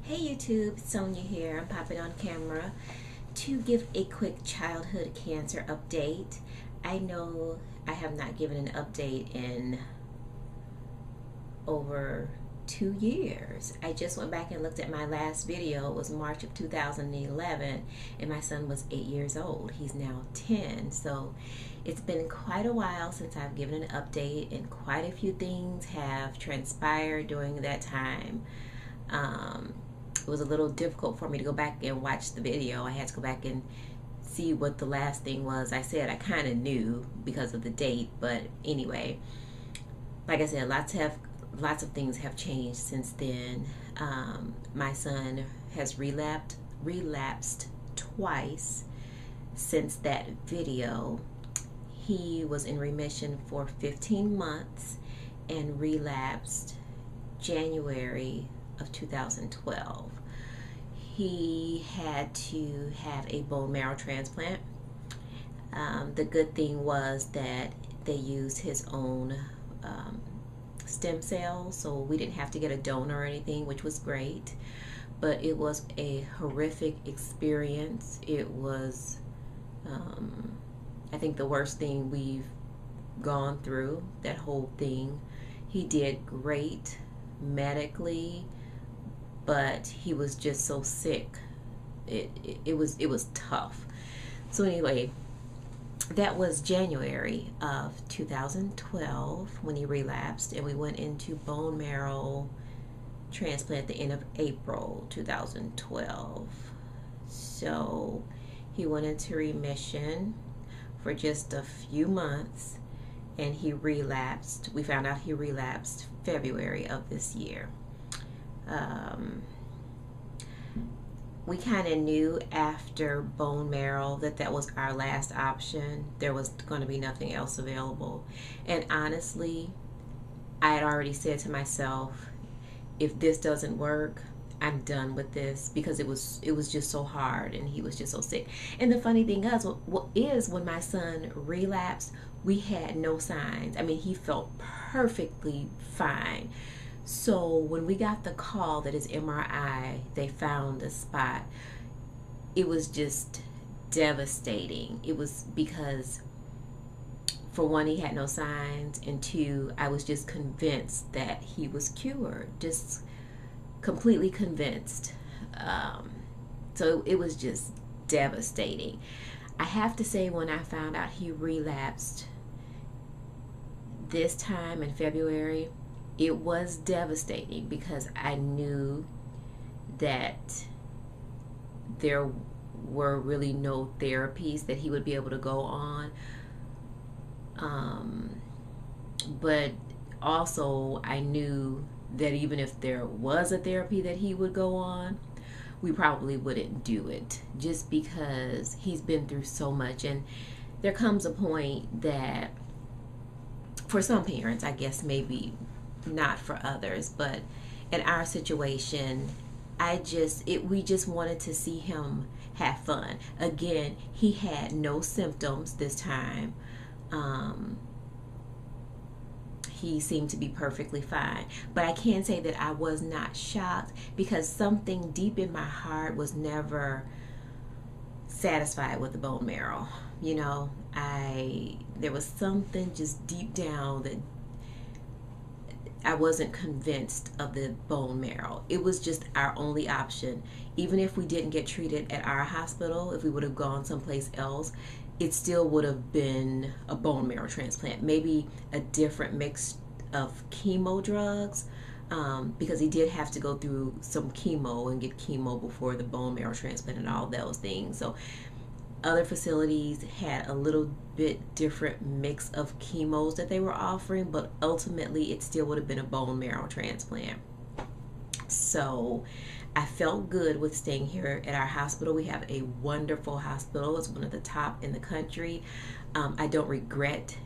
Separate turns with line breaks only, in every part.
Hey YouTube, Sonia here. I'm popping on camera to give a quick childhood cancer update. I know I have not given an update in over 2 years. I just went back and looked at my last video. It was March of 2011 and my son was 8 years old. He's now 10. So it's been quite a while since I've given an update, and quite a few things have transpired during that time. It was a little difficult for me to go back and watch the video. I had to go back and see what the last thing was. I said I kind of knew because of the date, but anyway, like I said, lots of things have changed since then. My son has relapsed twice since that video. He was in remission for 15 months and relapsed January of 2012. He had to have a bone marrow transplant. The good thing was that they used his own stem cells, so we didn't have to get a donor or anything, which was great. But it was a horrific experience. It was, I think, the worst thing we've gone through, that whole thing. He did great medically, but he was just so sick. It was tough. So anyway, that was January of 2012 when he relapsed, and we went into bone marrow transplant at the end of April 2012. So he went into remission for just a few months, and he relapsed. We found out he relapsed February of this year. We kind of knew after bone marrow that was our last option. There was going to be nothing else available. And honestly, I had already said to myself, if this doesn't work, I'm done with this, because it was just so hard and he was just so sick. And the funny thing is when my son relapsed, we had no signs. I mean, he felt perfectly fine. So when we got the call that his MRI, they found a spot, it was just devastating. It was because, for one, he had no signs, and two, I was just convinced that he was cured, just completely convinced. So it was just devastating. I have to say, when I found out he relapsed this time in February, it was devastating, because I knew that there were really no therapies that he would be able to go on. But also I knew that even if there was a therapy that he would go on, we probably wouldn't do it, just because he's been through so much. And there comes a point that, for some parents, I guess maybe not for others, but in our situation, we just wanted to see him have fun. Again, he had no symptoms this time. He seemed to be perfectly fine. But I can say that I was not shocked, because something deep in my heart was never satisfied with the bone marrow. You know, there was something just deep down that I wasn't convinced of the bone marrow. It was just our only option. Even if we didn't get treated at our hospital, if we would have gone someplace else, it still would have been a bone marrow transplant. Maybe a different mix of chemo drugs, because he did have to go through some chemo and get chemo before the bone marrow transplant and all those things. So other facilities had a little bit different mix of chemos that they were offering, but ultimately it still would have been a bone marrow transplant. So I felt good with staying here at our hospital. We have a wonderful hospital. It's one of the top in the country. I don't regret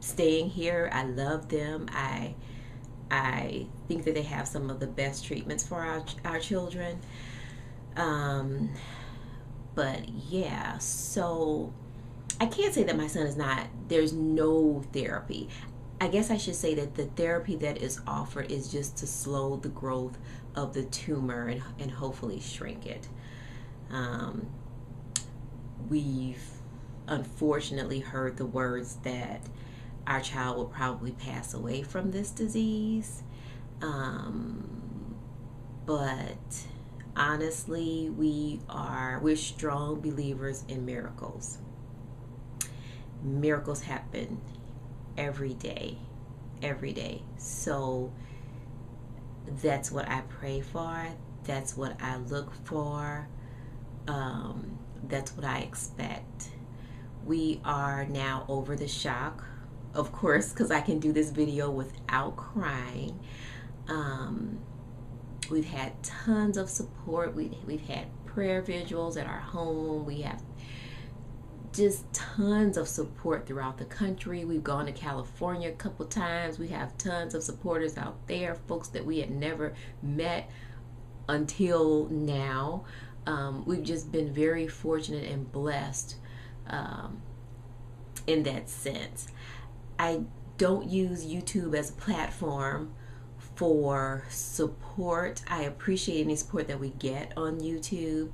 staying here. I love them. I think that they have some of the best treatments for our children. But yeah, so I can't say that my son there's no therapy. I guess I should say that the therapy that is offered is just to slow the growth of the tumor and hopefully shrink it. Um, we've unfortunately heard the words that our child will probably pass away from this disease. But honestly, we're strong believers in miracles. Miracles happen every day, every day. So that's what I pray for. That's what I look for. That's what I expect. We are now over the shock, of course, because I can do this video without crying. We've had tons of support. We've had prayer vigils at our home. We have just tons of support throughout the country. We've gone to California a couple times. We have tons of supporters out there, folks that we had never met until now. We've just been very fortunate and blessed in that sense. I don't use YouTube as a platform for support. I appreciate any support that we get on YouTube,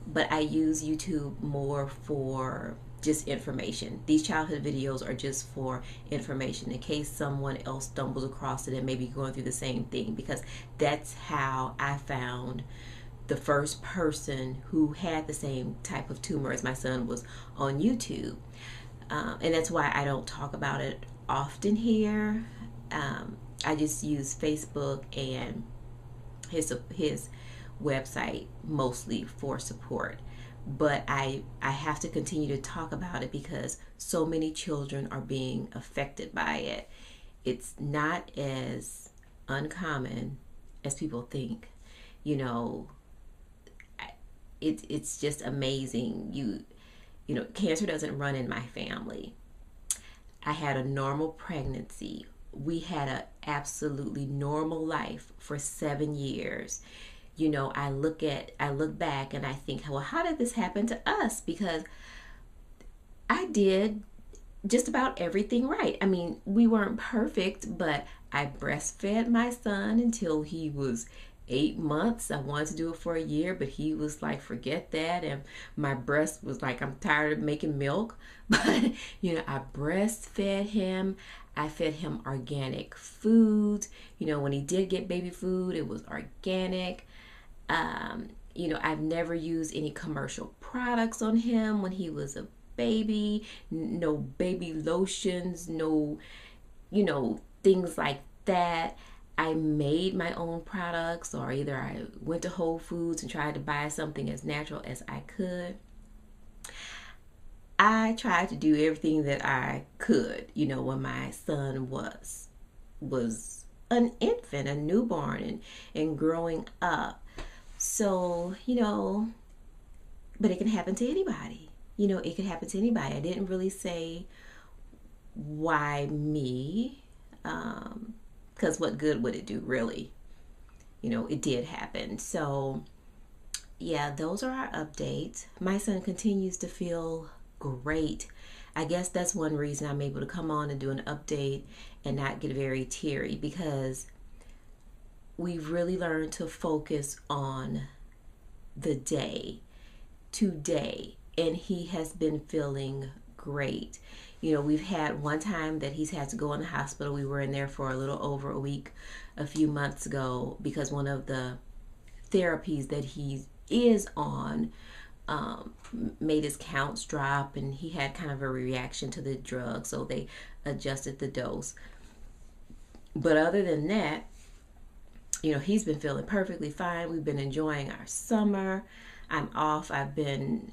but I use YouTube more for just information. These childhood videos are just for information in case someone else stumbles across it and maybe going through the same thing, because that's how I found the first person who had the same type of tumor as my son was on YouTube. And that's why I don't talk about it often here. I just use Facebook and his website mostly for support. But I have to continue to talk about it because so many children are being affected by it. It's not as uncommon as people think. You know, it's just amazing. You know, cancer doesn't run in my family. I had a normal pregnancy. We had an absolutely normal life for 7 years. You know, I look back and I think, well, how did this happen to us? Because I did just about everything right. I mean, we weren't perfect, but I breastfed my son until he was 8 months. I wanted to do it for a year, but he was like, forget that. And my breast was like, I'm tired of making milk. But, you know, I breastfed him. I fed him organic food. You know, when he did get baby food, it was organic. You know, I've never used any commercial products on him when he was a baby. No baby lotions, no, you know, things like that. I made my own products, or either I went to Whole Foods and tried to buy something as natural as I could. I tried to do everything that I could, you know, when my son was an infant, a newborn, and growing up. So, you know, but it can happen to anybody. You know, it can happen to anybody. I didn't really say why me, because what good would it do, really? You know, it did happen. So, yeah, those are our updates. My son continues to feel great. I guess that's one reason I'm able to come on and do an update and not get very teary, because we've really learned to focus on the day, today, and he has been feeling great. You know, we've had one time that he's had to go in the hospital. We were in there for a little over a week a few months ago because one of the therapies that he is on made his counts drop, and he had kind of a reaction to the drug, so they adjusted the dose. But other than that, you know, he's been feeling perfectly fine. We've been enjoying our summer. I'm off. I've been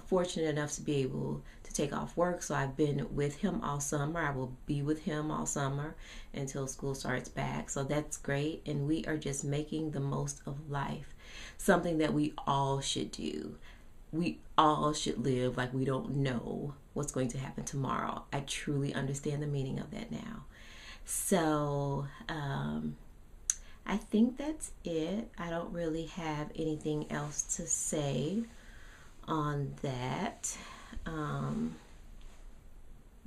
fortunate enough to be able to take off work, so I've been with him all summer. I will be with him all summer until school starts back, so that's great. And we are just making the most of life, something that we all should do. We all should live like we don't know what's going to happen tomorrow. I truly understand the meaning of that now. So I think that's it. I don't really have anything else to say on that.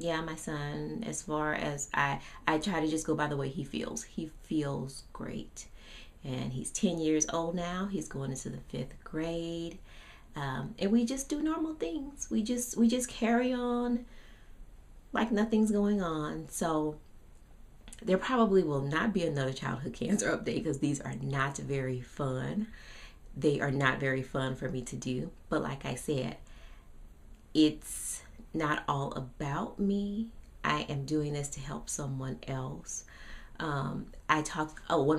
Yeah, my son, as far as I try to just go by the way he feels. He feels great. And he's 10 years old now. He's going into the 5th grade. And we just do normal things. We just carry on like nothing's going on. So there probably will not be another childhood cancer update because these are not very fun. They are not very fun for me to do. But like I said, it's not all about me. I am doing this to help someone else. One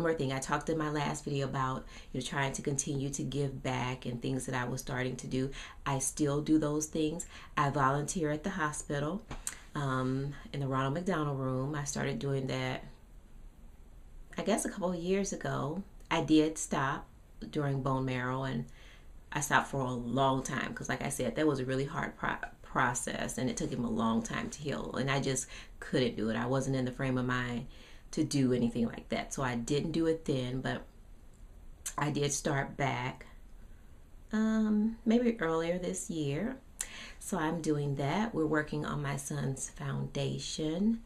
more thing. I talked in my last video about, trying to continue to give back and things that I was starting to do. I still do those things. I volunteer at the hospital, in the Ronald McDonald Room. I started doing that, I guess, a couple of years ago. I did stop during bone marrow, and I stopped for a long time because, like I said, that was a really hard process, and it took him a long time to heal, and I just couldn't do it. I wasn't in the frame of mind to do anything like that, so I didn't do it then. But I did start back maybe earlier this year, so I'm doing that. We're working on my son's foundation.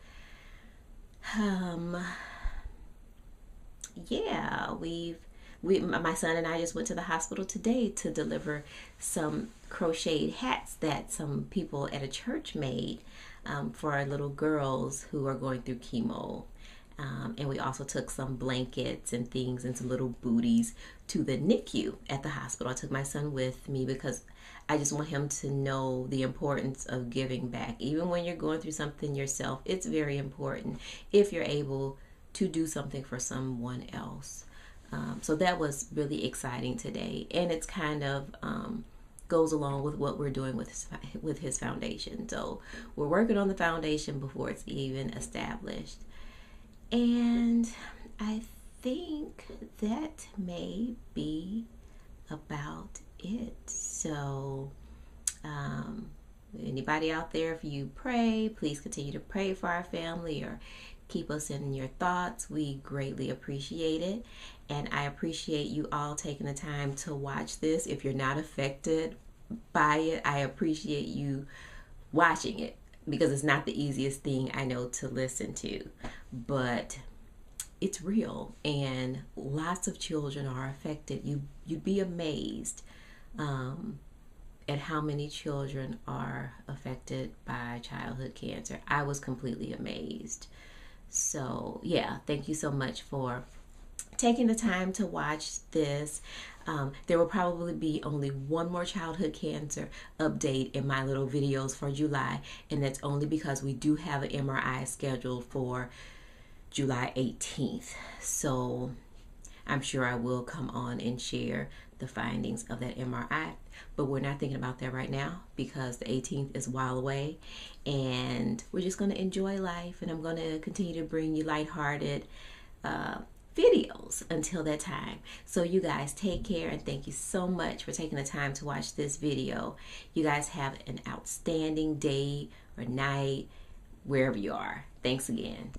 Yeah, my son and I just went to the hospital today to deliver some crocheted hats that some people at a church made, for our little girls who are going through chemo. And we also took some blankets and things and some little booties to the NICU at the hospital. I took my son with me because I just want him to know the importance of giving back. Even when you're going through something yourself, it's very important if you're able to do something for someone else. So that was really exciting today, and it's kind of goes along with what we're doing with his foundation. So we're working on the foundation before it's even established, and I think that may be about it. So anybody out there, if you pray, please continue to pray for our family or keep us in your thoughts. We greatly appreciate it. And I appreciate you all taking the time to watch this. If you're not affected by it, I appreciate you watching it because it's not the easiest thing, I know, to listen to. But it's real, and lots of children are affected. You'd be amazed at how many children are affected by childhood cancer. I was completely amazed. So yeah, thank you so much for taking the time to watch this. There will probably be only one more childhood cancer update in my little videos for July, and that's only because we do have an MRI scheduled for July 18th. So I'm sure I will come on and share the findings of that MRI, but we're not thinking about that right now because the 18th is a while away, and we're just going to enjoy life, and I'm going to continue to bring you lighthearted videos until that time. So you guys take care, and thank you so much for taking the time to watch this video. You guys have an outstanding day or night wherever you are. Thanks again.